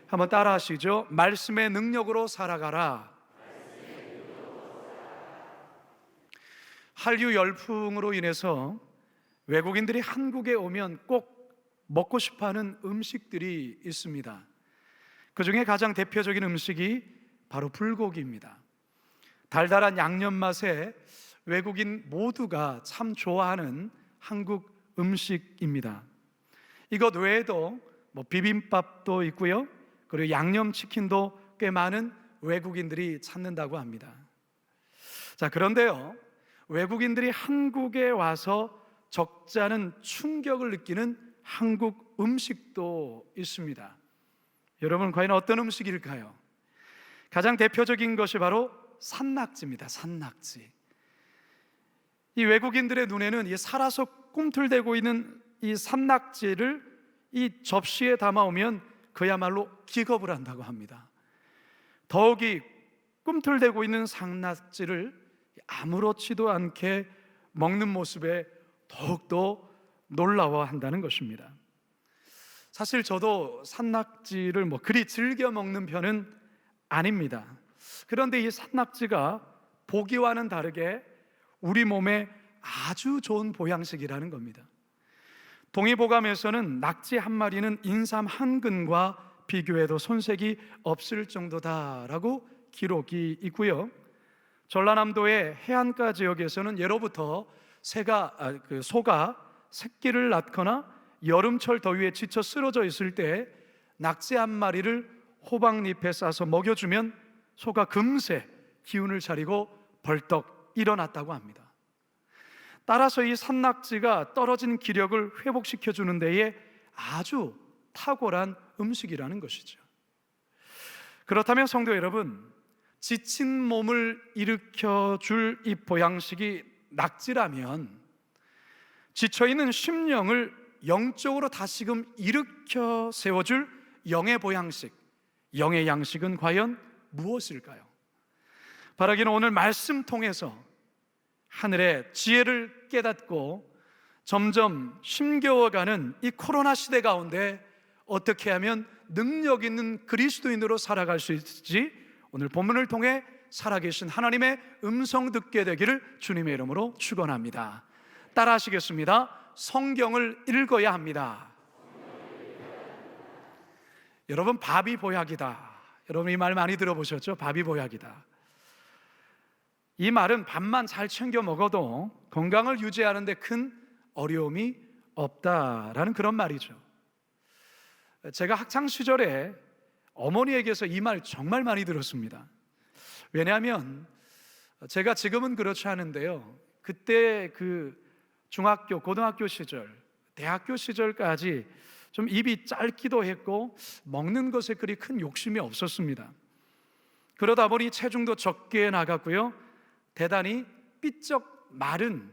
한번 따라 하시죠. 말씀의 능력으로 살아가라. 한류 열풍으로 인해서 외국인들이 한국에 오면 꼭 먹고 싶어하는 음식들이 있습니다. 그 중에 가장 대표적인 음식이 바로 불고기입니다. 달달한 양념 맛에 외국인 모두가 참 좋아하는 한국 음식입니다. 이것 외에도 비빔밥도 있고요, 그리고 양념치킨도 꽤 많은 외국인들이 찾는다고 합니다. 자, 그런데요, 외국인들이 한국에 와서 적지 않은 충격을 느끼는 한국 음식도 있습니다. 여러분, 과연 어떤 음식일까요? 가장 대표적인 것이 바로 산낙지입니다. 산낙지. 이 외국인들의 눈에는 이 살아서 꿈틀대고 있는 이 산낙지를 이 접시에 담아오면 그야말로 기겁을 한다고 합니다. 더욱이 꿈틀대고 있는 산낙지를 아무렇지도 않게 먹는 모습에 더욱더 놀라워한다는 것입니다. 사실 저도 산낙지를 그리 즐겨 먹는 편은 아닙니다. 그런데 이 산낙지가 보기와는 다르게 우리 몸에 아주 좋은 보양식이라는 겁니다. 동의보감에서는 낙지 한 마리는 인삼 한 근과 비교해도 손색이 없을 정도다라고 기록이 있고요, 전라남도의 해안가 지역에서는 예로부터 소가 새끼를 낳거나 여름철 더위에 지쳐 쓰러져 있을 때 낙지 한 마리를 호박잎에 싸서 먹여주면 소가 금세 기운을 차리고 벌떡 일어났다고 합니다. 따라서 이 산낙지가 떨어진 기력을 회복시켜주는 데에 아주 탁월한 음식이라는 것이죠. 그렇다면 성도 여러분, 지친 몸을 일으켜줄 이 보양식이 낙지라면 지쳐있는 심령을 영적으로 다시금 일으켜 세워줄 영의 보양식, 영의 양식은 과연 무엇일까요? 바라기는 오늘 말씀 통해서 하늘의 지혜를 깨닫고 점점 힘겨워가는 이 코로나 시대 가운데 어떻게 하면 능력 있는 그리스도인으로 살아갈 수 있을지 오늘 본문을 통해 살아계신 하나님의 음성 듣게 되기를 주님의 이름으로 축원합니다. 따라 하시겠습니다. 성경을 읽어야 합니다. 여러분, 밥이 보약이다. 여러분, 이 말 많이 들어보셨죠? 밥이 보약이다. 이 말은 밥만 잘 챙겨 먹어도 건강을 유지하는 데 큰 어려움이 없다라는 그런 말이죠. 제가 학창 시절에 어머니에게서 이 말 정말 많이 들었습니다. 왜냐하면 제가 지금은 그렇지 않은데요, 그때 그 중학교, 고등학교 시절, 대학교 시절까지 좀 입이 짧기도 했고 먹는 것에 그리 큰 욕심이 없었습니다. 그러다 보니 체중도 적게 나갔고요, 대단히 삐쩍 마른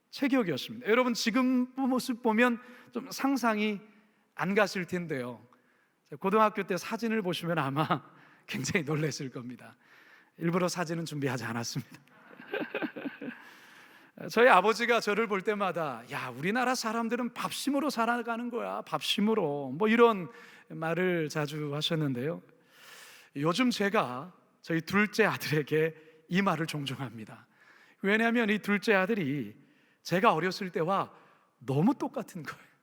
체격이었습니다. 여러분, 지금 모습 보면 좀 상상이 안 갔을 텐데요, 고등학교 때 사진을 보시면 아마 굉장히 놀랐을 겁니다. 일부러 사진은 준비하지 않았습니다. 저희 아버지가 저를 볼 때마다 야, 우리나라 사람들은 밥심으로 살아가는 거야, 밥심으로, 이런 말을 자주 하셨는데요, 요즘 제가 저희 둘째 아들에게 이 말을 종종 합니다. 왜냐하면 이 둘째 아들이 제가 어렸을 때와 너무 똑같은 거예요.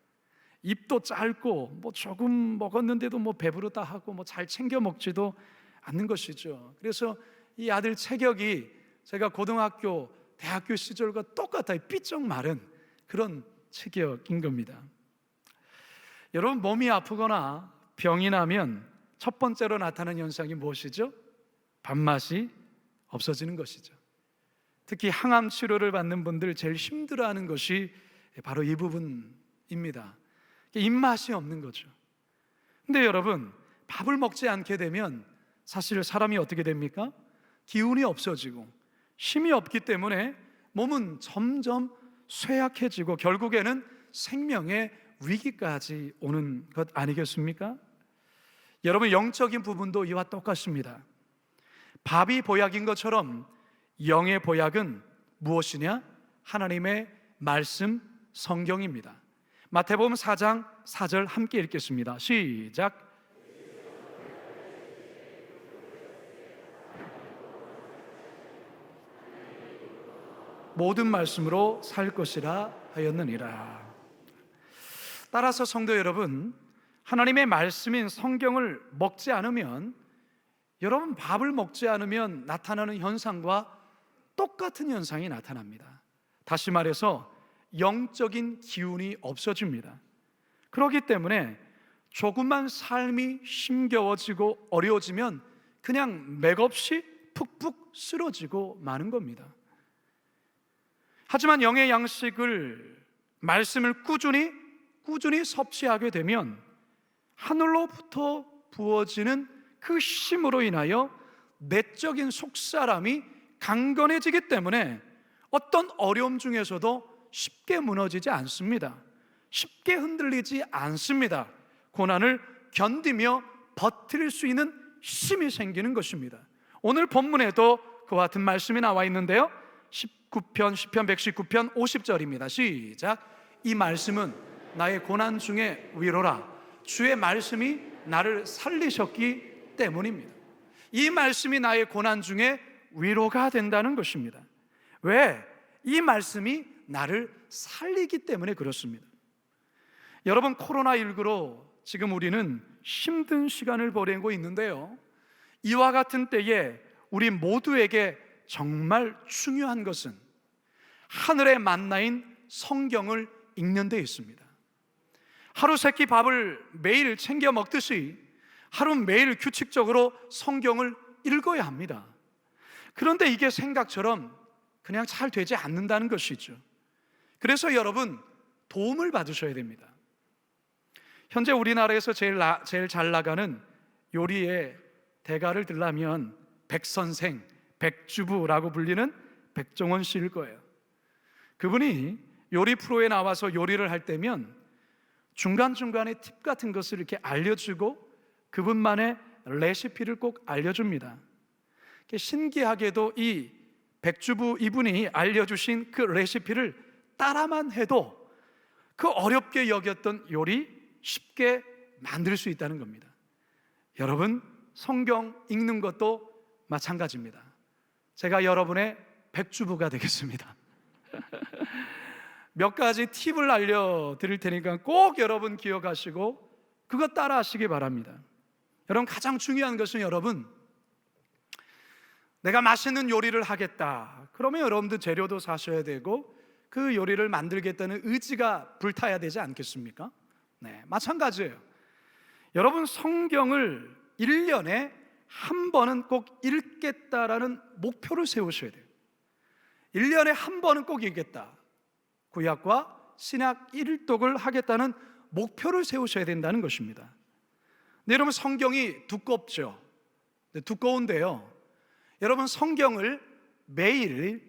입도 짧고 조금 먹었는데도 배부르다 하고 잘 챙겨 먹지도 않는 것이죠. 그래서 이 아들 체격이 제가 고등학교, 대학교 시절과 똑같아요. 삐쩍 마른 그런 체격인 겁니다. 여러분, 몸이 아프거나 병이 나면 첫 번째로 나타나는 현상이 무엇이죠? 밥맛이 없어지는 것이죠. 특히 항암 치료를 받는 분들 제일 힘들어하는 것이 바로 이 부분입니다. 입맛이 없는 거죠. 근데 여러분, 밥을 먹지 않게 되면 사실 사람이 어떻게 됩니까? 기운이 없어지고 힘이 없기 때문에 몸은 점점 쇠약해지고 결국에는 생명의 위기까지 오는 것 아니겠습니까? 여러분, 영적인 부분도 이와 똑같습니다. 밥이 보약인 것처럼 영의 보약은 무엇이냐? 하나님의 말씀, 성경입니다. 마태복음 4장 4절 함께 읽겠습니다. 시작. 모든 말씀으로 살 것이라 하였느니라. 따라서 성도 여러분, 하나님의 말씀인 성경을 먹지 않으면, 여러분 밥을 먹지 않으면 나타나는 현상과 똑같은 현상이 나타납니다. 다시 말해서 영적인 기운이 없어집니다. 그렇기 때문에 조금만 삶이 힘겨워지고 어려워지면 그냥 맥없이 푹푹 쓰러지고 마는 겁니다. 하지만 영의 양식을, 말씀을 꾸준히 섭취하게 되면 하늘로부터 부어지는 그 힘으로 인하여 내적인 속사람이 강건해지기 때문에 어떤 어려움 중에서도 쉽게 무너지지 않습니다. 쉽게 흔들리지 않습니다. 고난을 견디며 버틸 수 있는 힘이 생기는 것입니다. 오늘 본문에도 그와 같은 말씀이 나와 있는데요, 19편, 시편 119편 50절입니다. 시작. 이 말씀은 나의 고난 중에 위로라. 주의 말씀이 나를 살리셨기 때문입니다. 이 말씀이 나의 고난 중에 위로가 된다는 것입니다. 왜? 이 말씀이 나를 살리기 때문에 그렇습니다. 여러분, 코로나19로 지금 우리는 힘든 시간을 보내고 있는데요, 이와 같은 때에 우리 모두에게 정말 중요한 것은 하늘의 만나인 성경을 읽는 데 있습니다. 하루 세끼 밥을 매일 챙겨 먹듯이 하루 매일 규칙적으로 성경을 읽어야 합니다. 그런데 이게 생각처럼 그냥 잘 되지 않는다는 것이죠. 그래서 여러분, 도움을 받으셔야 됩니다. 현재 우리나라에서 제일 잘 나가는 요리의 대가를 들라면 백선생, 백주부라고 불리는 백종원 씨일 거예요. 그분이 요리 프로에 나와서 요리를 할 때면 중간중간에 팁 같은 것을 이렇게 알려주고 그분만의 레시피를 꼭 알려줍니다. 신기하게도 이 백주부 이분이 알려주신 그 레시피를 따라만 해도 그 어렵게 여겼던 요리 쉽게 만들 수 있다는 겁니다. 여러분, 성경 읽는 것도 마찬가지입니다. 제가 여러분의 백주부가 되겠습니다. 몇 가지 팁을 알려드릴 테니까 꼭 여러분 기억하시고 그거 따라 하시기 바랍니다. 여러분, 가장 중요한 것은 여러분, 내가 맛있는 요리를 하겠다 그러면 여러분들 재료도 사셔야 되고 그 요리를 만들겠다는 의지가 불타야 되지 않겠습니까? 네, 마찬가지예요. 여러분, 성경을 1년에 한 번은 꼭 읽겠다라는 목표를 세우셔야 돼요. 1년에 한 번은 꼭 읽겠다, 구약과 신약 일독을 하겠다는 목표를 세우셔야 된다는 것입니다. 네, 여러분, 성경이 두껍죠. 네, 두꺼운데요, 여러분, 성경을 매일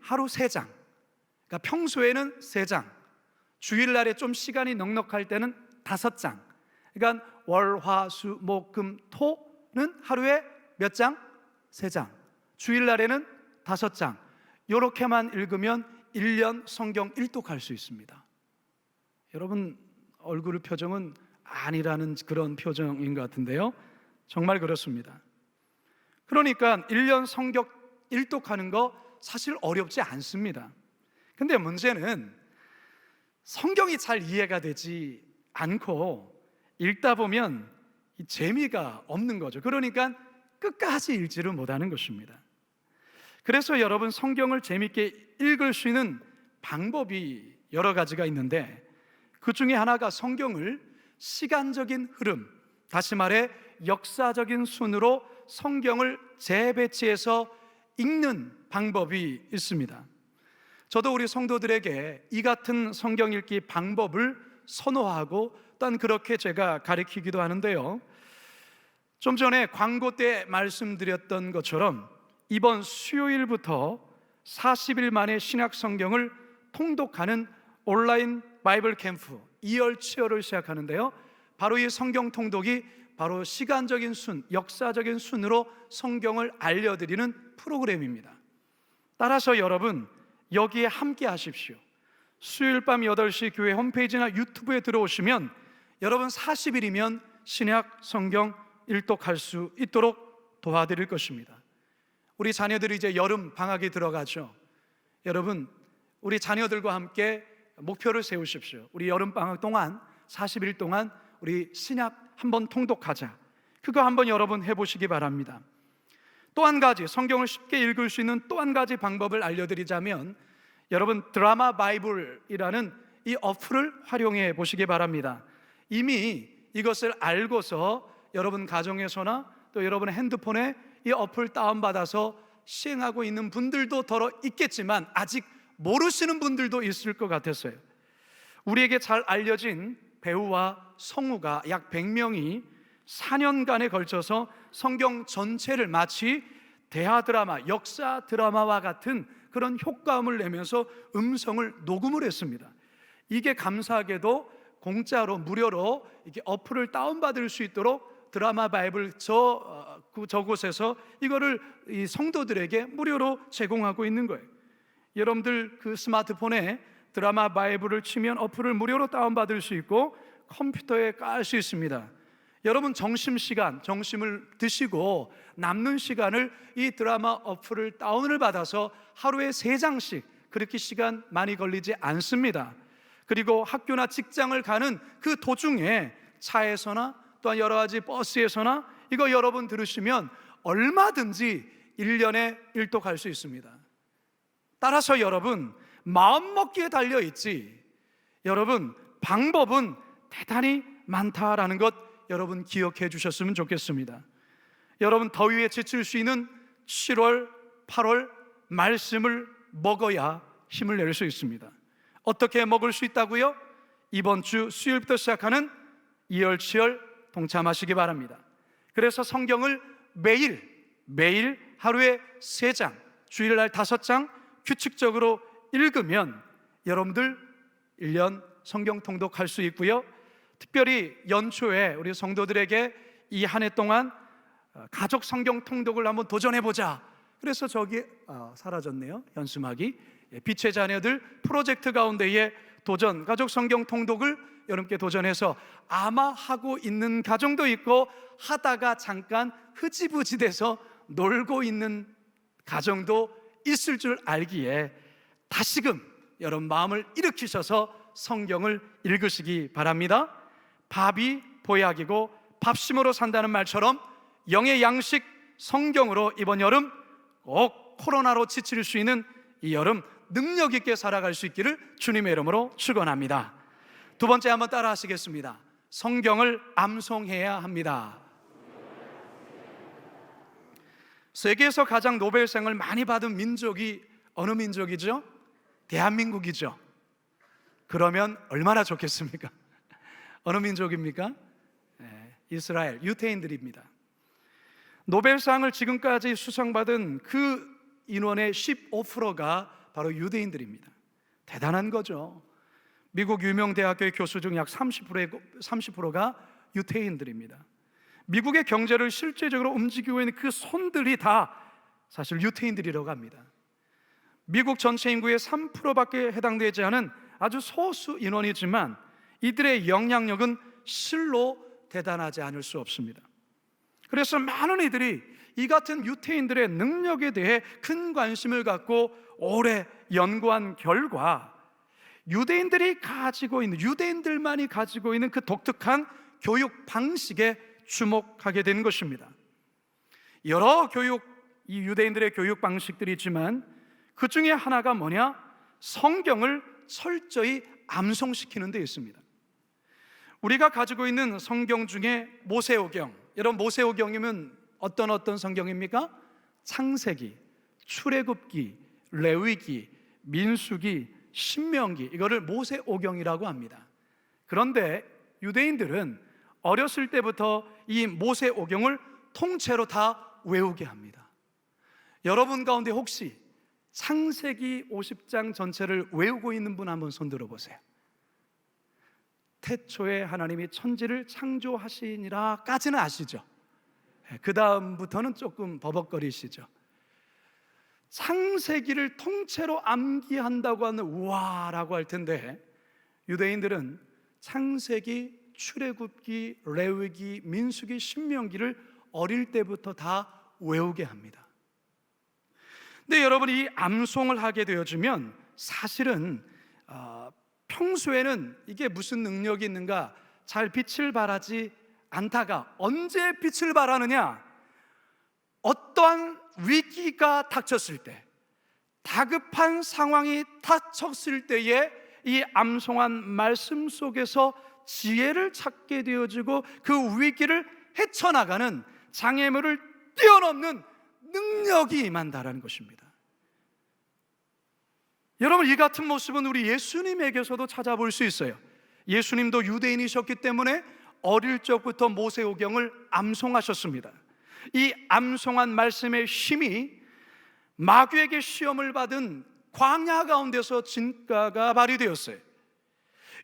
하루 3장, 그러니까 평소에는 3장, 주일날에 좀 시간이 넉넉할 때는 5장, 그러니까 월, 화, 수, 목, 금, 토는 하루에 몇 장? 3장. 주일날에는 5장. 이렇게만 읽으면 1년 성경 일독할 수 있습니다. 여러분 얼굴 표정은 아니라는 그런 표정인 것 같은데요, 정말 그렇습니다. 그러니까 1년 성경 일독하는 거 사실 어렵지 않습니다. 근데 문제는 성경이 잘 이해가 되지 않고 읽다 보면 이 재미가 없는 거죠. 그러니까 끝까지 읽지를 못하는 것입니다. 그래서 여러분, 성경을 재미있게 읽을 수 있는 방법이 여러 가지가 있는데 그 중에 하나가 성경을 시간적인 흐름, 다시 말해 역사적인 순으로 성경을 재배치해서 읽는 방법이 있습니다. 저도 우리 성도들에게 이 같은 성경 읽기 방법을 선호하고 또한 그렇게 제가 가르치기도 하는데요, 좀 전에 광고 때 말씀드렸던 것처럼 이번 수요일부터 40일 만에 신약 성경을 통독하는 온라인 바이블 캠프 2월 치어를 시작하는데요, 바로 이 성경 통독이 바로 시간적인 순, 역사적인 순으로 성경을 알려드리는 프로그램입니다. 따라서 여러분 여기에 함께 하십시오. 수요일 밤 8시 교회 홈페이지나 유튜브에 들어오시면 여러분 40일이면 신약 성경 일독할 수 있도록 도와드릴 것입니다. 우리 자녀들이 이제 여름 방학에 들어가죠. 여러분, 우리 자녀들과 함께 목표를 세우십시오. 우리 여름방학 동안 40일 동안 우리 신약 한번 통독하자. 그거 한번 여러분 해보시기 바랍니다. 또 한 가지, 성경을 쉽게 읽을 수 있는 또 한 가지 방법을 알려드리자면, 여러분 드라마 바이블이라는 이 어플을 활용해 보시기 바랍니다. 이미 이것을 알고서 여러분 가정에서나 또 여러분의 핸드폰에 이 어플 다운받아서 시행하고 있는 분들도 더러 있겠지만 아직 모르시는 분들도 있을 것 같았어요. 우리에게 잘 알려진 배우와 성우가 약 100명이 4년간에 걸쳐서 성경 전체를 마치 대하 드라마, 역사 드라마와 같은 그런 효과음을 내면서 음성을 녹음을 했습니다. 이게 감사하게도 공짜로 무료로 이렇게 어플을 다운받을 수 있도록 드라마 바이블 저곳에서 이거를 이 성도들에게 무료로 제공하고 있는 거예요. 여러분들 그 스마트폰에 드라마 바이블을 치면 어플을 무료로 다운받을 수 있고 컴퓨터에 깔 수 있습니다. 여러분 점심시간, 점심을 드시고 남는 시간을 이 드라마 어플을 다운을 받아서 하루에 3장씩, 그렇게 시간 많이 걸리지 않습니다. 그리고 학교나 직장을 가는 그 도중에 차에서나 또한 여러 가지 버스에서나 이거 여러분 들으시면 얼마든지 1년에 1도 갈 수 있습니다. 따라서 여러분 마음먹기에 달려있지, 여러분 방법은 대단히 많다라는 것 여러분 기억해 주셨으면 좋겠습니다. 여러분 더위에 지칠 수 있는 7월, 8월 말씀을 먹어야 힘을 낼 수 있습니다. 어떻게 먹을 수 있다고요? 이번 주 수요일부터 시작하는 이열치열 동참하시기 바랍니다. 그래서 성경을 매일 하루에 3장, 주일날 5장 규칙적으로 읽으면 여러분들 1년 성경 통독할 수 있고요. 특별히 연초에 우리 성도들에게 이 한 해 동안 가족 성경 통독을 한번 도전해보자. 그래서 저기 사라졌네요, 현수막이. 빛의 자녀들 프로젝트 가운데에 도전, 가족 성경 통독을 여러분께 도전해서 아마 하고 있는 가정도 있고 하다가 잠깐 흐지부지 돼서 놀고 있는 가정도 있을 줄 알기에 다시금 여러분 마음을 일으키셔서 성경을 읽으시기 바랍니다. 밥이 보약이고 밥심으로 산다는 말처럼 영의 양식 성경으로 이번 여름 꼭 코로나로 지칠 수 있는 이 여름 능력 있게 살아갈 수 있기를 주님의 이름으로 축원합니다. 두 번째 한번 따라 하시겠습니다. 성경을 암송해야 합니다. 세계에서 가장 노벨상을 많이 받은 민족이 어느 민족이죠? 대한민국이죠. 그러면 얼마나 좋겠습니까? 어느 민족입니까? 이스라엘, 유태인들입니다. 노벨상을 지금까지 수상받은 그 인원의 15%가 바로 유대인들입니다. 대단한 거죠. 미국 유명 대학교의 교수 중 약 30%가 유태인들입니다. 미국의 경제를 실제적으로 움직이고 있는 그 손들이 다 사실 유태인들이라고 합니다. 미국 전체 인구의 3%밖에 해당되지 않은 아주 소수 인원이지만 이들의 영향력은 실로 대단하지 않을 수 없습니다. 그래서 많은 이들이 이 같은 유태인들의 능력에 대해 큰 관심을 갖고 오래 연구한 결과 유대인들만이 가지고 있는 그 독특한 교육 방식에 주목하게 된 것입니다. 여러 이 유대인들의 교육 방식들이 있지만 그 중에 하나가 뭐냐? 성경을 철저히 암송시키는 데 있습니다. 우리가 가지고 있는 성경 중에 모세오경, 여러분 모세오경이면 어떤 성경입니까? 창세기, 출애굽기, 레위기, 민수기, 신명기, 이거를 모세오경이라고 합니다. 그런데 유대인들은 어렸을 때부터 이 모세오경을 통째로 다 외우게 합니다. 여러분 가운데 혹시 창세기 50장 전체를 외우고 있는 분 한번 손 들어보세요. 태초에 하나님이 천지를 창조하시니라 까지는 아시죠? 그 다음부터는 조금 버벅거리시죠? 창세기를 통째로 암기한다고 하는 우와라고 할 텐데 유대인들은 창세기, 출애굽기, 레위기, 민수기, 신명기를 어릴 때부터 다 외우게 합니다. 근데 여러분, 이 암송을 하게 되어지면 사실은 평소에는 이게 무슨 능력이 있는가 잘 빛을 발하지 않다가 언제 빛을 발하느냐, 어떠한 위기가 닥쳤을 때, 다급한 상황이 닥쳤을 때에 이 암송한 말씀 속에서 지혜를 찾게 되어지고 그 위기를 헤쳐나가는, 장애물을 뛰어넘는 능력이 임한다라는 것입니다. 여러분, 이 같은 모습은 우리 예수님에게서도 찾아볼 수 있어요. 예수님도 유대인이셨기 때문에 어릴 적부터 모세오경을 암송하셨습니다. 이 암송한 말씀의 힘이 마귀에게 시험을 받은 광야 가운데서 진가가 발휘되었어요.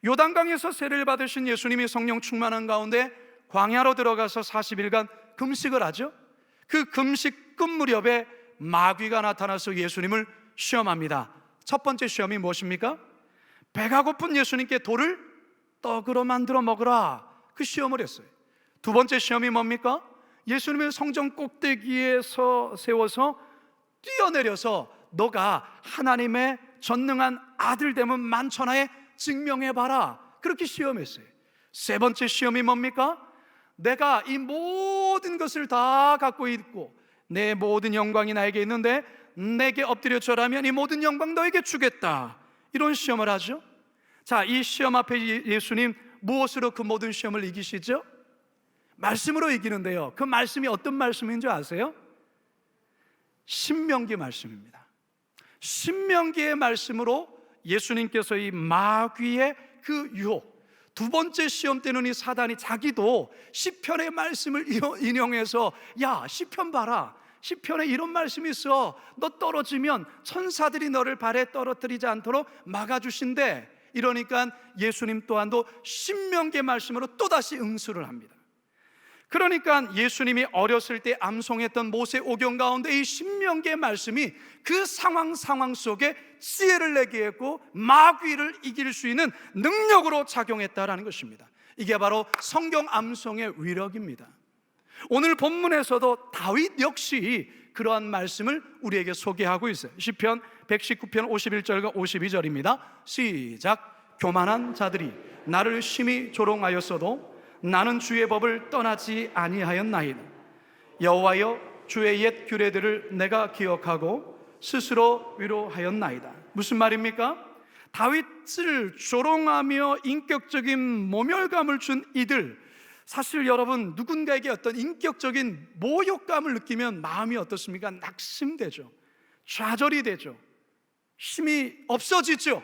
요단강에서 세례를 받으신 예수님이 성령 충만한 가운데 광야로 들어가서 40일간 금식을 하죠. 그 금식 끝 무렵에 마귀가 나타나서 예수님을 시험합니다. 첫 번째 시험이 무엇입니까? 배가 고픈 예수님께 돌을 떡으로 만들어 먹으라, 그 시험을 했어요. 두 번째 시험이 뭡니까? 예수님을 성전 꼭대기에서 세워서 뛰어내려서 너가 하나님의 전능한 아들 되면 만천하에 증명해봐라, 그렇게 시험했어요. 세 번째 시험이 뭡니까? 내가 이 모든 것을 다 갖고 있고 내 모든 영광이 나에게 있는데 내게 엎드려 절하면 이 모든 영광 너에게 주겠다, 이런 시험을 하죠. 자, 이 시험 앞에 예수님 무엇으로 그 모든 시험을 이기시죠? 말씀으로 이기는데요, 그 말씀이 어떤 말씀인 줄 아세요? 신명기 말씀입니다. 신명기의 말씀으로 예수님께서 이 마귀의 그 유혹, 두 번째 시험 때는 이 사단이 자기도 시편의 말씀을 인용해서, 야, 시편 봐라, 시편에 이런 말씀이 있어, 너 떨어지면 천사들이 너를 발에 떨어뜨리지 않도록 막아주신대. 이러니까 예수님 또한도 신명기의 말씀으로 또다시 응수를 합니다. 그러니까 예수님이 어렸을 때 암송했던 모세오경 가운데 이 신명기의 말씀이 그 상황 속에 지혜를 내게 했고 마귀를 이길 수 있는 능력으로 작용했다라는 것입니다. 이게 바로 성경 암송의 위력입니다. 오늘 본문에서도 다윗 역시 그러한 말씀을 우리에게 소개하고 있어요. 시편 119편 51절과 52절입니다. 시작. 교만한 자들이 나를 심히 조롱하였어도 나는 주의 법을 떠나지 아니하였나이다. 여호와여, 주의 옛 규례들을 내가 기억하고 스스로 위로하였나이다. 무슨 말입니까? 다윗을 조롱하며 인격적인 모멸감을 준 이들, 사실 여러분, 누군가에게 어떤 인격적인 모욕감을 느끼면 마음이 어떻습니까? 낙심되죠. 좌절이 되죠. 힘이 없어지죠.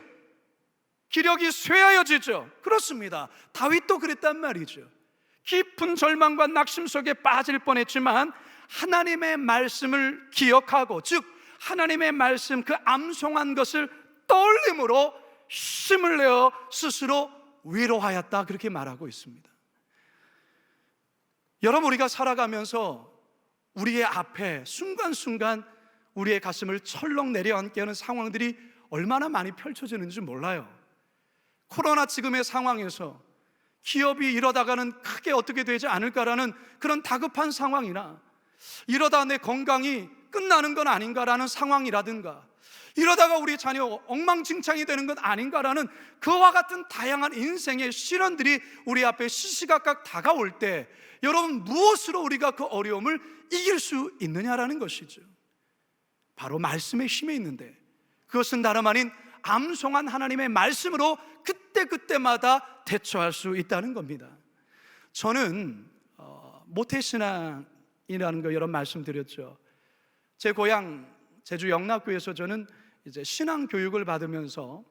기력이 쇠하여지죠. 그렇습니다. 다윗도 그랬단 말이죠. 깊은 절망과 낙심 속에 빠질 뻔했지만 하나님의 말씀을 기억하고, 즉 하나님의 말씀, 그 암송한 것을 떠올림으로 힘을 내어 스스로 위로하였다, 그렇게 말하고 있습니다. 여러분, 우리가 살아가면서 우리의 앞에 순간순간 우리의 가슴을 철렁 내려앉게 하는 상황들이 얼마나 많이 펼쳐지는지 몰라요. 코로나 지금의 상황에서 기업이 이러다가는 크게 어떻게 되지 않을까라는 그런 다급한 상황이나, 이러다 내 건강이 끝나는 건 아닌가라는 상황이라든가, 이러다가 우리 자녀 엉망진창이 되는 건 아닌가라는 그와 같은 다양한 인생의 시련들이 우리 앞에 시시각각 다가올 때, 여러분, 무엇으로 우리가 그 어려움을 이길 수 있느냐라는 것이죠. 바로 말씀의 힘에 있는데, 그것은 다름 아닌 암송한 하나님의 말씀으로 그때그때마다 대처할 수 있다는 겁니다. 저는 모태신앙이라는 거 여러 번 말씀드렸죠. 제 고향 제주 영락교에서 저는 이제 신앙 교육을 받으면서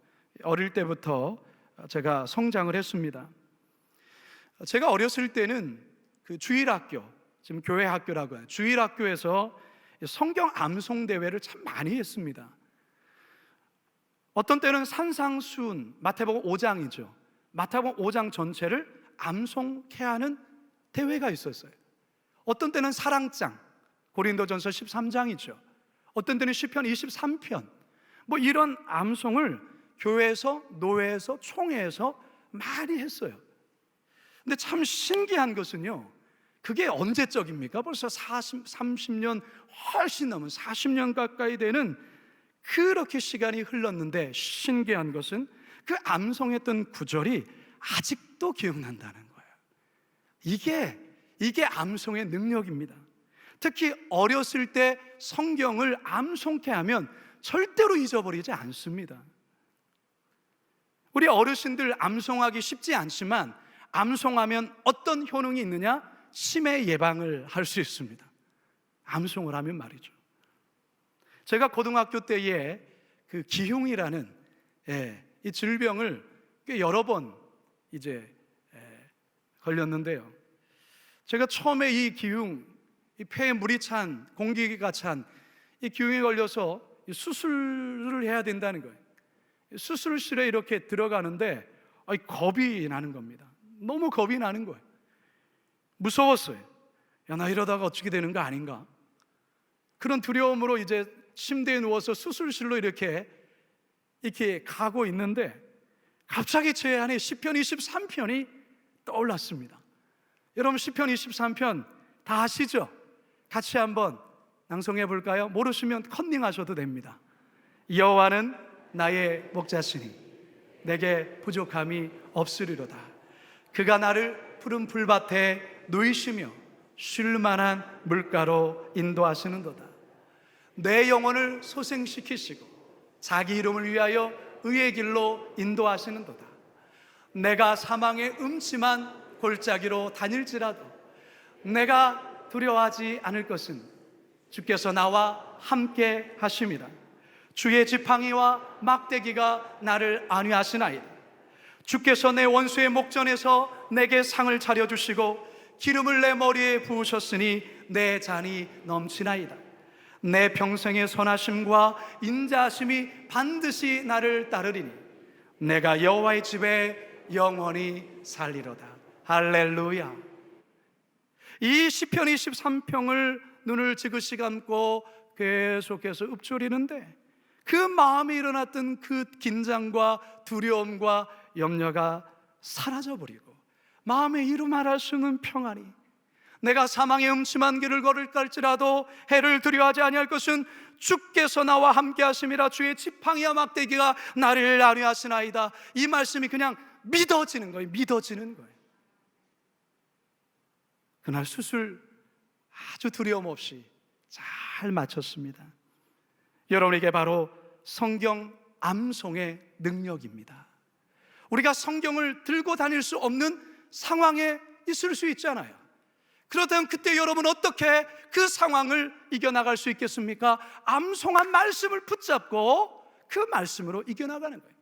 어릴 때부터 제가 성장을 했습니다. 제가 어렸을 때는 그 주일학교, 지금 교회 학교라고 해요. 주일학교에서 성경 암송 대회를 참 많이 했습니다. 어떤 때는 산상수훈, 마태복음 5장이죠. 마태복음 5장 전체를 암송케 하는 대회가 있었어요. 어떤 때는 사랑장, 고린도전서 13장이죠. 어떤 때는 시편 23편, 뭐 이런 암송을 교회에서, 노회에서, 총회에서 많이 했어요. 근데 참 신기한 것은요, 그게 언제적입니까? 벌써 30년 훨씬 넘은 40년 가까이 되는 그렇게 시간이 흘렀는데 신기한 것은 그 암송했던 구절이 아직도 기억난다는 거예요. 이게 암송의 능력입니다. 특히 어렸을 때 성경을 암송케 하면 절대로 잊어버리지 않습니다. 우리 어르신들 암송하기 쉽지 않지만 암송하면 어떤 효능이 있느냐? 치매 예방을 할 수 있습니다. 암송을 하면 말이죠. 제가 고등학교 때에 그 기흉이라는 이 질병을 꽤 여러 번 걸렸는데요. 제가 처음에 이 기흉, 이 폐에 물이 찬, 공기가 찬 이 기흉에 걸려서 수술을 해야 된다는 거예요. 수술실에 이렇게 들어가는데 겁이 나는 겁니다. 너무 겁이 나는 거예요. 무서웠어요. 야, 나 이러다가 어떻게 되는 거 아닌가? 그런 두려움으로 이제 침대에 누워서 수술실로 이렇게 가고 있는데 갑자기 제 안에 시편 23편이 떠올랐습니다. 여러분 시편 23편 다 아시죠? 같이 한번 낭송해 볼까요? 모르시면 컨닝하셔도 됩니다. 여호와는 나의 목자시니 내게 부족함이 없으리로다. 그가 나를 푸른 풀밭에 누이시며 쉴 만한 물가로 인도하시는도다. 내 영혼을 소생시키시고 자기 이름을 위하여 의의 길로 인도하시는도다. 내가 사망의 음침한 골짜기로 다닐지라도 내가 두려워하지 않을 것은 주께서 나와 함께 하심이라. 주의 지팡이와 막대기가 나를 안위하시나이다. 주께서 내 원수의 목전에서 내게 상을 차려주시고 기름을 내 머리에 부으셨으니 내 잔이 넘치나이다. 내 평생의 선하심과 인자하심이 반드시 나를 따르리니 내가 여호와의 집에 영원히 살리로다. 할렐루야. 이 시편 23편을 눈을 지그시 감고 계속해서 읊조리는데 그 마음에 일어났던 그 긴장과 두려움과 염려가 사라져버리고 마음에 이루 말할 수 없는 평안이, 내가 사망의 음침한 길을 걸을지라도 해를 두려워하지 아니할 것은 주께서 나와 함께 하심이라. 주의 지팡이와 막대기가 나를 안위하시나이다. 이 말씀이 그냥 믿어지는 거예요. 믿어지는 거예요. 그날 수술 아주 두려움 없이 잘 마쳤습니다. 여러분에게 바로 성경 암송의 능력입니다. 우리가 성경을 들고 다닐 수 없는 상황에 있을 수 있잖아요. 그렇다면 그때 여러분 어떻게 그 상황을 이겨나갈 수 있겠습니까? 암송한 말씀을 붙잡고 그 말씀으로 이겨나가는 거예요.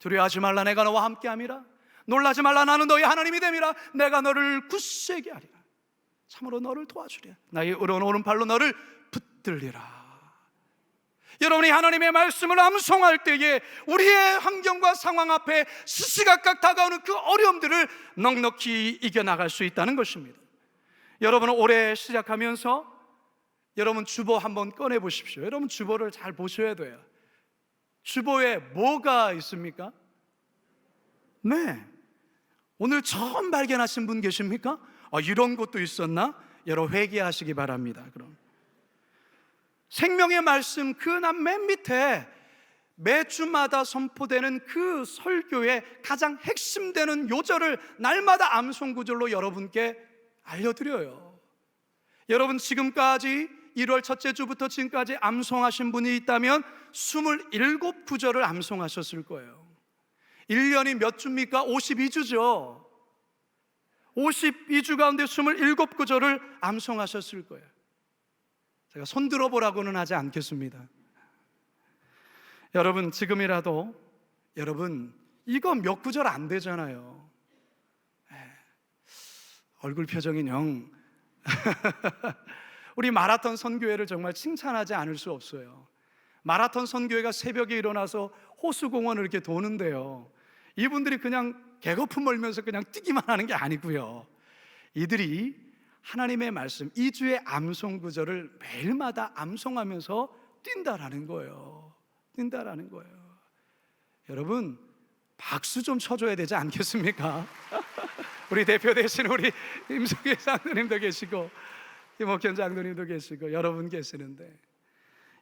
두려워하지 말라, 내가 너와 함께함이라. 놀라지 말라, 나는 너희 하나님이 됨이라. 내가 너를 굳세게 하리라. 참으로 너를 도와주리라. 나의 의로운 오른팔로 너를 붙들리라. 여러분이 하나님의 말씀을 암송할 때에 우리의 환경과 상황 앞에 시시각각 다가오는 그 어려움들을 넉넉히 이겨나갈 수 있다는 것입니다. 여러분은 올해 시작하면서 여러분 주보 한번 꺼내 보십시오. 여러분 주보를 잘 보셔야 돼요. 주보에 뭐가 있습니까? 네, 오늘 처음 발견하신 분 계십니까? 이런 것도 있었나? 여러분 회개하시기 바랍니다. 그럼 생명의 말씀 그 맨 밑에 매주마다 선포되는 그 설교의 가장 핵심되는 요절을 날마다 암송 구절로 여러분께 알려드려요. 여러분 지금까지 1월 첫째 주부터 지금까지 암송하신 분이 있다면 27구절을 암송하셨을 거예요. 1년이 몇 주입니까? 52주죠 52주 가운데 27구절을 암송하셨을 거예요. 제가 손 들어보라고는 하지 않겠습니다. 여러분 지금이라도 여러분 이거 몇 구절 안 되잖아요. 얼굴 표정이 영 우리 마라톤 선교회를 정말 칭찬하지 않을 수 없어요. 마라톤 선교회가 새벽에 일어나서 호수공원을 이렇게 도는데요, 이분들이 그냥 개거품 멀면서 그냥 뛰기만 하는 게 아니고요, 이들이 하나님의 말씀 2주의 암송 구절을 매일마다 암송하면서 뛴다라는 거예요. 뛴다라는 거예요. 여러분 박수 좀 쳐줘야 되지 않겠습니까? 우리 대표 되신 우리 임성계 장로님도 계시고 김옥현 장로님도 계시고 여러분 계시는데,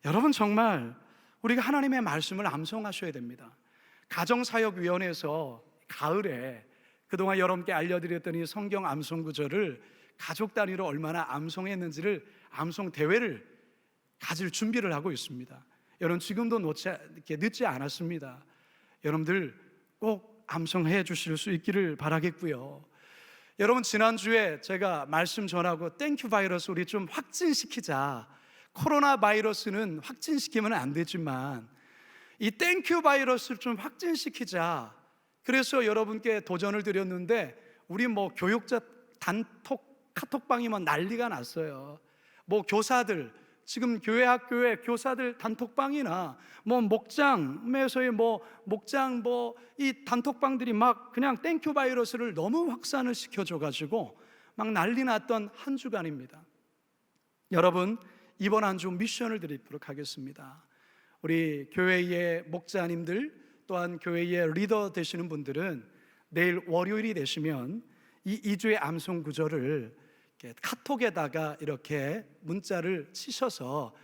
여러분, 정말 우리가 하나님의 말씀을 암송하셔야 됩니다. 가정사역위원회에서 가을에 그동안 여러분께 알려드렸던 이 성경 암송 구절을 가족 단위로 얼마나 암송했는지를 암송 대회를 가질 준비를 하고 있습니다. 여러분, 지금도 늦지 않았습니다. 여러분들 꼭 암송해 주실 수 있기를 바라겠고요. 여러분, 지난주에 제가 말씀 전하고 땡큐 바이러스 우리 좀 확진시키자, 코로나 바이러스는 확진시키면 안 되지만 이 땡큐 바이러스를 좀 확진시키자, 그래서 여러분께 도전을 드렸는데 우리 교육자 단톡 카톡방이면 난리가 났어요. 교사들, 지금 교회 학교에 교사들 단톡방이나 목장에서의 목장 이 단톡방들이 막 그냥 땡큐 바이러스를 너무 확산을 시켜줘 가지고 막 난리 났던 한 주간입니다. 여러분, 이번 한 주 미션을 드리도록 하겠습니다. 우리 교회의 목자님들, 또한 교회의 리더 되시는 분들은 내일 월요일이 되시면 이 2주의 암송 구절을 카톡에다가 이렇게 문자를 치셔서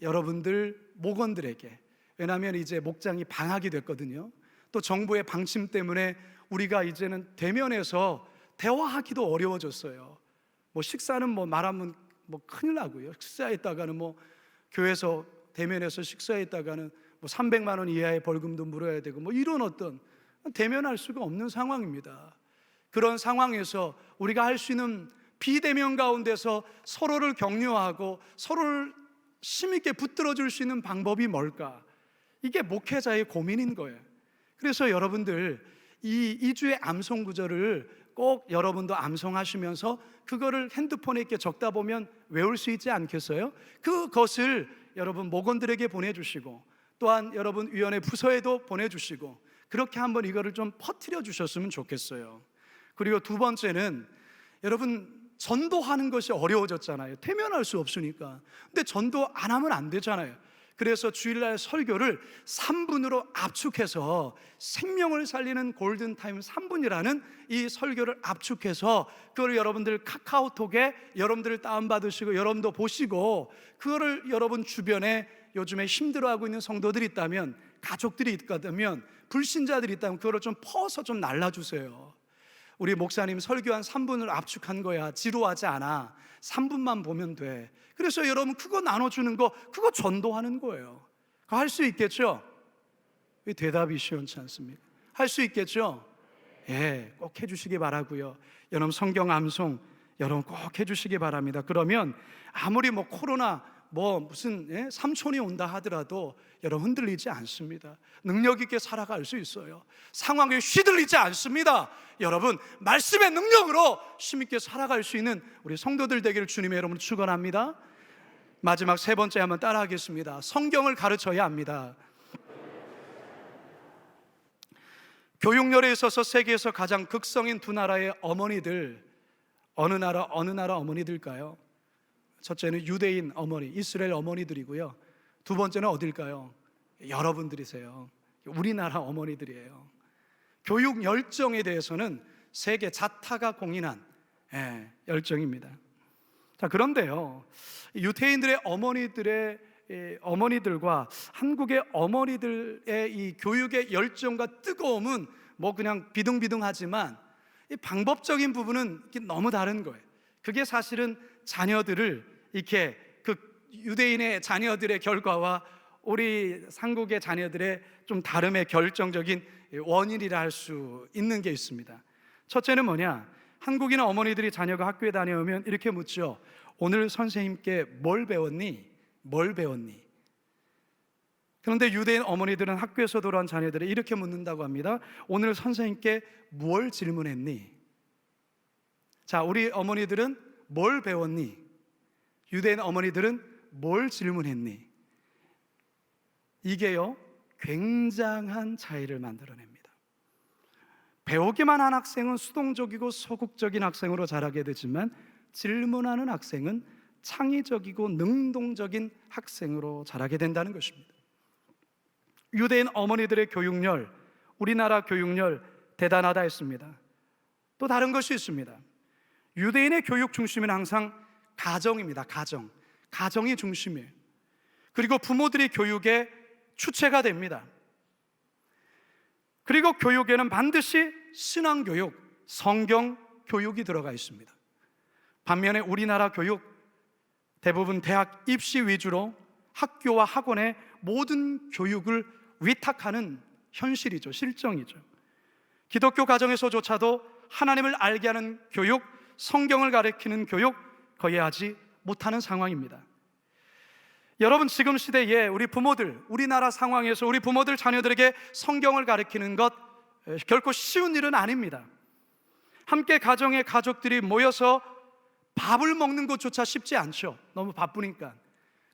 여러분들 목원들에게, 왜냐하면 이제 목장이 방학이 됐거든요. 또 정부의 방침 때문에 우리가 이제는 대면에서 대화하기도 어려워졌어요. 식사는 말하면 큰일 나고요. 식사했다가는 교회에서 대면에서 식사했다가는 300만 원 이하의 벌금도 물어야 되고 이런 어떤 대면할 수가 없는 상황입니다. 그런 상황에서 우리가 할 수 있는 비대면 가운데서 서로를 격려하고 서로를 힘있게 붙들어 줄 수 있는 방법이 뭘까? 이게 목회자의 고민인 거예요. 그래서 여러분들 이 2주의 암송 구절을 꼭 여러분도 암송하시면서 그거를 핸드폰에 이렇게 적다 보면 외울 수 있지 않겠어요? 그것을 여러분 목원들에게 보내주시고, 또한 여러분 위원회 부서에도 보내주시고, 그렇게 한번 이거를 좀 퍼뜨려 주셨으면 좋겠어요. 그리고 두 번째는, 여러분 전도하는 것이 어려워졌잖아요. 대면할 수 없으니까. 근데 전도 안 하면 안 되잖아요. 그래서 주일날 설교를 3분으로 압축해서 생명을 살리는 골든타임 3분이라는 이 설교를 압축해서 그걸 여러분들 카카오톡에 여러분들 다운받으시고 여러분도 보시고, 그거를 여러분 주변에 요즘에 힘들어하고 있는 성도들이 있다면, 가족들이 있다면, 불신자들이 있다면 그거를 좀 퍼서 좀 날라주세요. 우리 목사님 설교한 3분을 압축한 거야. 지루하지 않아. 3분만 보면 돼. 그래서 여러분 그거 나눠주는 거, 그거 전도하는 거예요. 그거 할 수 있겠죠? 왜 대답이 시원치 않습니까? 할 수 있겠죠? 예, 꼭 해주시기 바라고요. 여러분 성경 암송 여러분 꼭 해주시기 바랍니다. 그러면 아무리 코로나 무슨 삼촌이 온다 하더라도 여러분 흔들리지 않습니다. 능력 있게 살아갈 수 있어요. 상황에 휘둘리지 않습니다. 여러분 말씀의 능력으로 힘있게 살아갈 수 있는 우리 성도들 되기를 주님의 이름으로 축원합니다. 마지막 세 번째 한번 따라하겠습니다. 성경을 가르쳐야 합니다. 교육열에 있어서 세계에서 가장 극성인 두 나라의 어머니들, 어느 나라 어머니들까요? 첫째는 유대인 어머니, 이스라엘 어머니들이고요. 두 번째는 어딜까요? 여러분들이세요. 우리나라 어머니들이에요. 교육 열정에 대해서는 세계 자타가 공인한 열정입니다. 자, 그런데요, 유태인들의 어머니들과 한국의 어머니들의 이 교육의 열정과 뜨거움은 그냥 비등비등하지만 이 방법적인 부분은 너무 다른 거예요. 그게 사실은 자녀들을 이렇게 그 유대인의 자녀들의 결과와 우리 한국의 자녀들의 좀 다름의 결정적인 원인이라 할 수 있는 게 있습니다. 첫째는 뭐냐? 한국인 어머니들이 자녀가 학교에 다녀오면 이렇게 묻죠. 오늘 선생님께 뭘 배웠니? 뭘 배웠니? 그런데 유대인 어머니들은 학교에서 돌아온 자녀들을 이렇게 묻는다고 합니다. 오늘 선생님께 뭘 질문했니? 자, 우리 어머니들은 뭘 배웠니? 유대인 어머니들은 뭘 질문했니? 이게요, 굉장한 차이를 만들어냅니다. 배우기만 한 학생은 수동적이고 소극적인 학생으로 자라게 되지만, 질문하는 학생은 창의적이고 능동적인 학생으로 자라게 된다는 것입니다. 유대인 어머니들의 교육열, 우리나라 교육열 대단하다 했습니다. 또 다른 것이 있습니다. 유대인의 교육 중심은 항상 가정입니다. 가정이 중심이에요. 그리고 부모들이 교육의 주체가 됩니다. 그리고 교육에는 반드시 신앙교육, 성경교육이 들어가 있습니다. 반면에 우리나라 교육 대부분 대학 입시 위주로 학교와 학원의 모든 교육을 위탁하는 현실이죠. 실정이죠. 기독교 가정에서조차도 하나님을 알게 하는 교육, 성경을 가르치는 교육 거의 하지 못하는 상황입니다. 여러분, 지금 시대에 우리 부모들, 우리나라 상황에서 우리 부모들 자녀들에게 성경을 가르치는 것 결코 쉬운 일은 아닙니다. 함께 가정의 가족들이 모여서 밥을 먹는 것조차 쉽지 않죠. 너무 바쁘니까.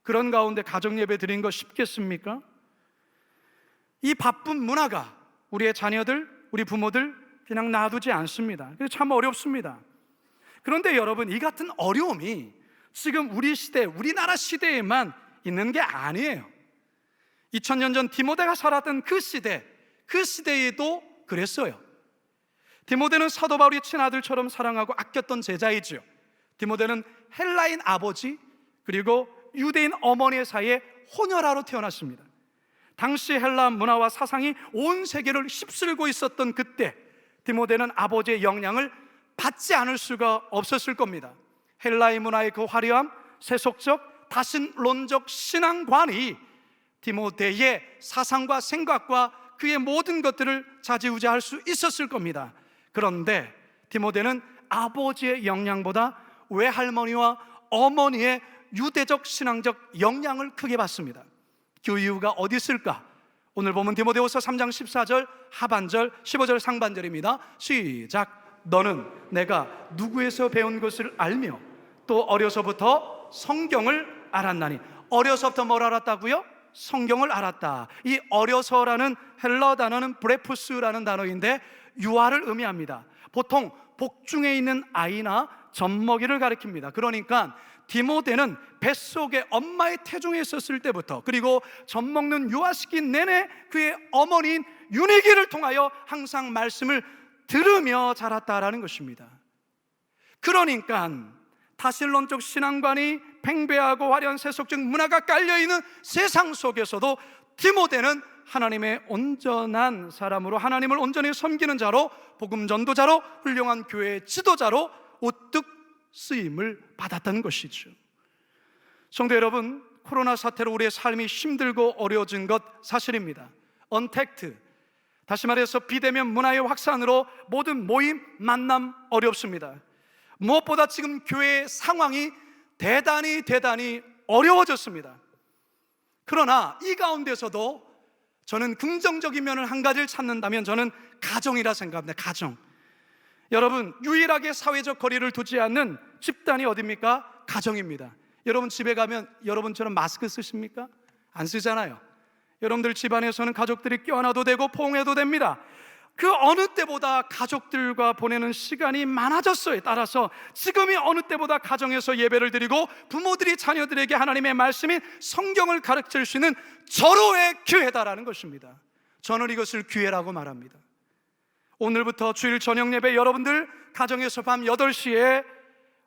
그런 가운데 가정 예배 드리는 거 쉽겠습니까? 이 바쁜 문화가 우리의 자녀들, 우리 부모들 그냥 놔두지 않습니다. 그래서 참 어렵습니다. 그런데 여러분, 이 같은 어려움이 지금 우리 시대, 우리나라 시대에만 있는 게 아니에요. 2000년 전 디모데가 살았던 그 시대에도 그랬어요. 디모데는 사도 바울이 친아들처럼 사랑하고 아꼈던 제자이죠. 디모데는 헬라인 아버지 그리고 유대인 어머니의 사이에 혼혈아로 태어났습니다. 당시 헬라 문화와 사상이 온 세계를 휩쓸고 있었던 그때 디모데는 아버지의 영향을 받지 않을 수가 없었을 겁니다. 헬라의 문화의 그 화려함, 세속적, 다신론적 신앙관이 디모데의 사상과 생각과 그의 모든 것들을 좌지우지할 수 있었을 겁니다. 그런데 디모데는 아버지의 영향보다 외할머니와 어머니의 유대적 신앙적 영향을 크게 받습니다. 그 이유가 어디 있을까? 오늘 보면 디모데후서 3장 14절 하반절 15절 상반절입니다. 시작. 너는 내가 누구에서 배운 것을 알며 또 어려서부터 성경을 알았나니. 어려서부터 뭘 알았다고요? 성경을 알았다. 이 어려서라는 헬라 단어는 브레푸스라는 단어인데 유아를 의미합니다. 보통 복중에 있는 아이나 젖먹이를 가리킵니다. 그러니까 디모데는 뱃속에 엄마의 태중에 있었을 때부터 그리고 젖먹는 유아 시기 내내 그의 어머니인 유니기를 통하여 항상 말씀을 들으며 자랐다라는 것입니다. 그러니까 다신론적 신앙관이 팽배하고 화려한 세속적 문화가 깔려있는 세상 속에서도 디모데는 하나님의 온전한 사람으로 하나님을 온전히 섬기는 자로 복음 전도자로 훌륭한 교회의 지도자로 우뚝 쓰임을 받았다는 것이죠. 성도 여러분, 코로나 사태로 우리의 삶이 힘들고 어려워진 것 사실입니다. 언택트, 다시 말해서 비대면 문화의 확산으로 모든 모임, 만남 어렵습니다. 무엇보다 지금 교회의 상황이 대단히 어려워졌습니다. 그러나 이 가운데서도 저는 긍정적인 면을 한 가지를 찾는다면 저는 가정이라 생각합니다. 가정. 여러분, 유일하게 사회적 거리를 두지 않는 집단이 어디입니까? 가정입니다. 여러분 집에 가면 여러분처럼 마스크 쓰십니까? 안 쓰잖아요. 여러분들 집안에서는 가족들이 껴안아도 되고 포옹해도 됩니다. 그 어느 때보다 가족들과 보내는 시간이 많아졌어요. 따라서 지금이 어느 때보다 가정에서 예배를 드리고 부모들이 자녀들에게 하나님의 말씀인 성경을 가르칠 수 있는 절호의 기회다라는 것입니다. 저는 이것을 기회라고 말합니다. 오늘부터 주일 저녁 예배 여러분들 가정에서 밤 8시에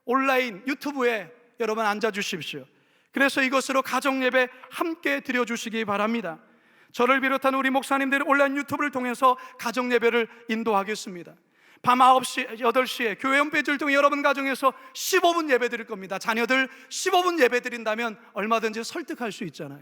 온라인 유튜브에 여러분 앉아주십시오. 그래서 이것으로 가정 예배 함께 드려주시기 바랍니다. 저를 비롯한 우리 목사님들이 온라인 유튜브를 통해서 가정 예배를 인도하겠습니다. 밤 9시, 8시에 교회 홈페이지를 통해 여러분 가정에서 15분 예배 드릴 겁니다. 자녀들 15분 예배 드린다면 얼마든지 설득할 수 있잖아요.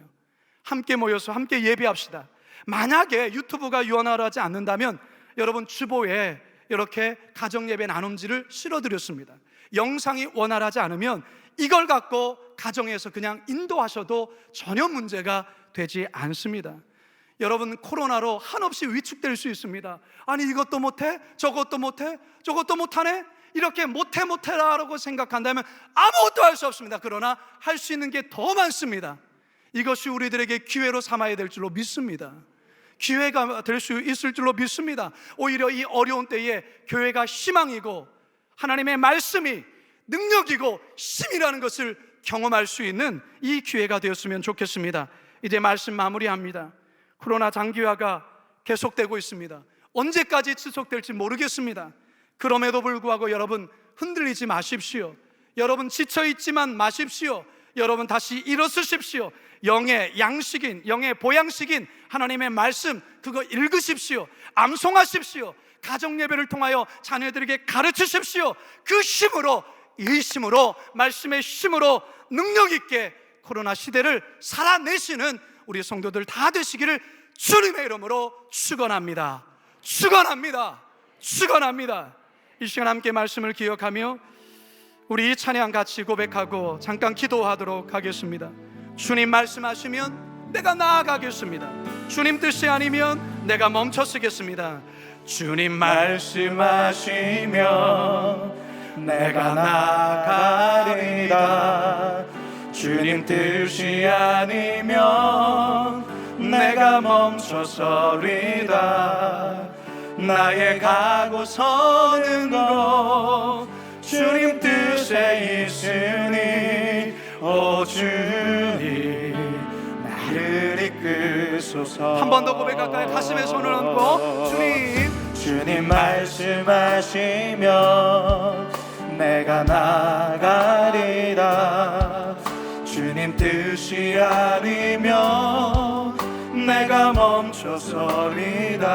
함께 모여서 함께 예배합시다. 만약에 유튜브가 원활하지 않는다면 여러분 주보에 이렇게 가정 예배 나눔지를 실어드렸습니다. 영상이 원활하지 않으면 이걸 갖고 가정에서 그냥 인도하셔도 전혀 문제가 되지 않습니다. 여러분, 코로나로 한없이 위축될 수 있습니다. 아니 이것도 못해? 저것도 못해? 저것도 못하네? 이렇게 못해라고 생각한다면 아무것도 할 수 없습니다. 그러나 할 수 있는 게 더 많습니다. 이것이 우리들에게 기회로 삼아야 될 줄로 믿습니다. 기회가 될 수 있을 줄로 믿습니다. 오히려 이 어려운 때에 교회가 희망이고 하나님의 말씀이 능력이고 힘이라는 것을 경험할 수 있는 이 기회가 되었으면 좋겠습니다. 이제 말씀 마무리합니다. 코로나 장기화가 계속되고 있습니다. 언제까지 지속될지 모르겠습니다. 그럼에도 불구하고 여러분 흔들리지 마십시오. 여러분 지쳐있지만 마십시오. 여러분 다시 일어서십시오. 영의 양식인, 영의 보양식인 하나님의 말씀, 그거 읽으십시오. 암송하십시오. 가정 예배를 통하여 자녀들에게 가르치십시오. 그 힘으로, 이 힘으로, 말씀의 힘으로 능력 있게 코로나 시대를 살아내시는 우리 성도들 다 되시기를 주님의 이름으로 축원합니다. 축원합니다. 축원합니다. 이 시간 함께 말씀을 기억하며 우리 이 찬양 같이 고백하고 잠깐 기도하도록 하겠습니다. 주님 말씀하시면 내가 나아가겠습니다. 주님 뜻이 아니면 내가 멈춰 서겠습니다. 주님 말씀하시면 내가 나아가리라. 주님 뜻이 아니면 내가 멈춰서리다. 나의 가고 서는 곳 주님 뜻에 있으니 오 주님 나를 이끄소서. 한 번 더 고백할까요? 가슴에 손을 얹고 주님 말씀하시면 내가 나가리라. 주님 뜻이 아니면 내가 멈춰서리다.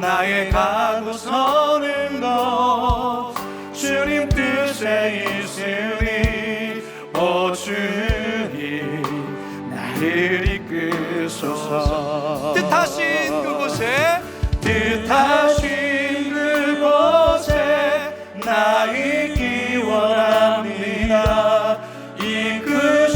나의 가고 서는 것 주님 뜻에 있으니 오 주님 나를 이끄소서. 뜻하신 그곳에 나 있기 원합니다.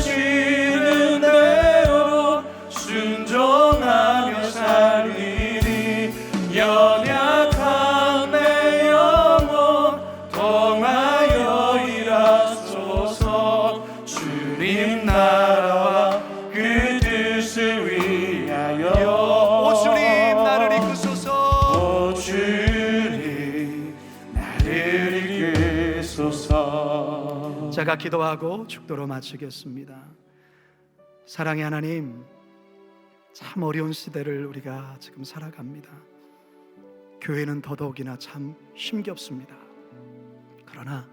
이끄시는 대로 순종하며 살리니 연약한 내 영혼 통하여 일하소서. 주님 나라와 그 뜻을 위하여 오 주님 나를 이끄소서. 오 주님 나를 이끄소서. 제가 기도하고 축도로 마치겠습니다. 사랑의 하나님, 참 어려운 시대를 우리가 지금 살아갑니다. 교회는 더더욱이나 참 힘겹습니다. 그러나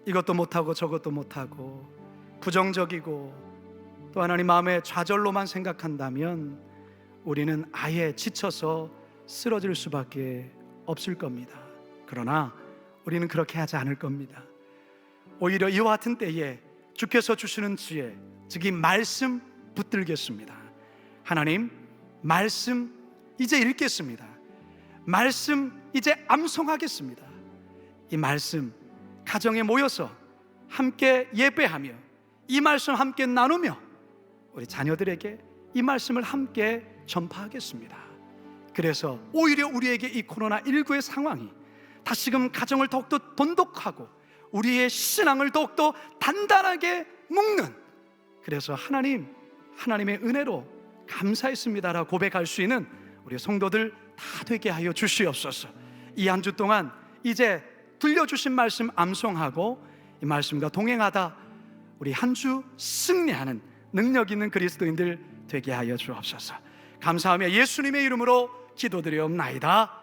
이것도 못하고 저것도 못하고 부정적이고 또 하나님 마음의 좌절로만 생각한다면 우리는 아예 지쳐서 쓰러질 수밖에 없을 겁니다. 그러나 우리는 그렇게 하지 않을 겁니다. 오히려 이와 같은 때에 주께서 주시는 지혜, 즉 이 말씀 붙들겠습니다. 하나님, 말씀 이제 읽겠습니다. 말씀 이제 암송하겠습니다. 이 말씀 가정에 모여서 함께 예배하며 이 말씀 함께 나누며 우리 자녀들에게 이 말씀을 함께 전파하겠습니다. 그래서 오히려 우리에게 이 코로나19의 상황이 다시금 가정을 더욱더 돈독하고 우리의 신앙을 더욱더 단단하게 묶는, 그래서 하나님의 은혜로 감사했습니다라고 고백할 수 있는 우리 성도들 다 되게 하여 주시옵소서. 이 한 주 동안 이제 들려주신 말씀 암송하고 이 말씀과 동행하다 우리 한 주 승리하는 능력 있는 그리스도인들 되게 하여 주옵소서. 감사하며 예수님의 이름으로 기도드리옵나이다.